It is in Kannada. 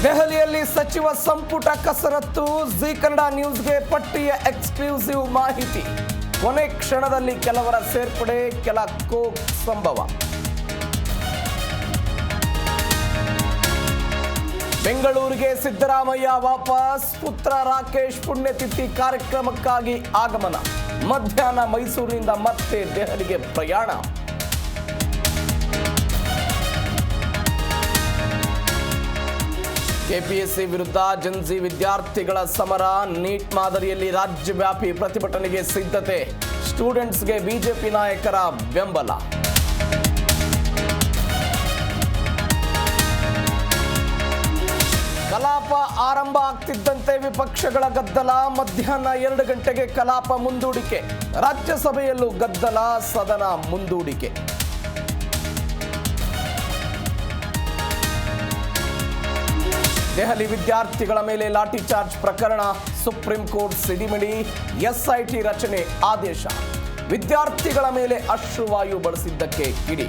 ದೆಹಲಿಯಲ್ಲಿ ಸಚಿವ ಸಂಪುಟ ಕಸರತ್ತು. ಜಿ ಕನ್ನಡ ನ್ಯೂಸ್ಗೆ ಪಟ್ಟಿಯ ಎಕ್ಸ್ಕ್ಲೂಸಿವ್ ಮಾಹಿತಿ. ಕೊನೆ ಕ್ಷಣದಲ್ಲಿ ಕೆಲವರ ಸೇರ್ಪಡೆ, ಕೆಲ ಕೋಕ್ ಸಂಭವ. ಬೆಂಗಳೂರಿಗೆ ಸಿದ್ದರಾಮಯ್ಯ ವಾಪಸ್. ಪುತ್ರ ರಾಕೇಶ್ ಪುಣ್ಯತಿಥಿ ಕಾರ್ಯಕ್ರಮಕ್ಕಾಗಿ ಆಗಮನ. ಮಧ್ಯಾಹ್ನ ಮೈಸೂರಿನಿಂದ ಮತ್ತೆ ದೆಹಲಿಗೆ ಪ್ರಯಾಣ. ಕೆಪಿಎಸ್ಸಿ ವಿರುದ್ಧ ಜೆನ್ಜಿ ವಿದ್ಯಾರ್ಥಿಗಳ ಸಮರ. ನೀಟ್ ಮಾದರಿಯಲ್ಲಿ ರಾಜ್ಯವ್ಯಾಪಿ ಪ್ರತಿಭಟನೆಗೆ ಸಿದ್ಧತೆ. ಸ್ಟೂಡೆಂಟ್ಸ್ಗೆ ಬಿಜೆಪಿ ನಾಯಕರ ಬೆಂಬಲ. ಕಲಾಪ ಆರಂಭ ಆಗ್ತಿದ್ದಂತೆ ವಿಪಕ್ಷಗಳ ಗದ್ದಲ. ಮಧ್ಯಾಹ್ನ 2 ಗಂಟೆಗೆ ಕಲಾಪ ಮುಂದೂಡಿಕೆ. ರಾಜ್ಯಸಭೆಯಲ್ಲೂ ಗದ್ದಲ, ಸದನ ಮುಂದೂಡಿಕೆ. ದೆಹಲಿ ವಿದ್ಯಾರ್ಥಿಗಳ ಮೇಲೆ ಲಾಠಿ ಚಾರ್ಜ್ ಪ್ರಕರಣ. ಸುಪ್ರೀಂ ಕೋರ್ಟ್ ಸಿಡಿಮಿಡಿ. ಎಸ್ಐಟಿ ರಚನೆ ಆದೇಶ. ವಿದ್ಯಾರ್ಥಿಗಳ ಮೇಲೆ ಅಶ್ರುವಾಯು ಬಳಸಿದ್ದಕ್ಕೆ ಕಿಡಿ.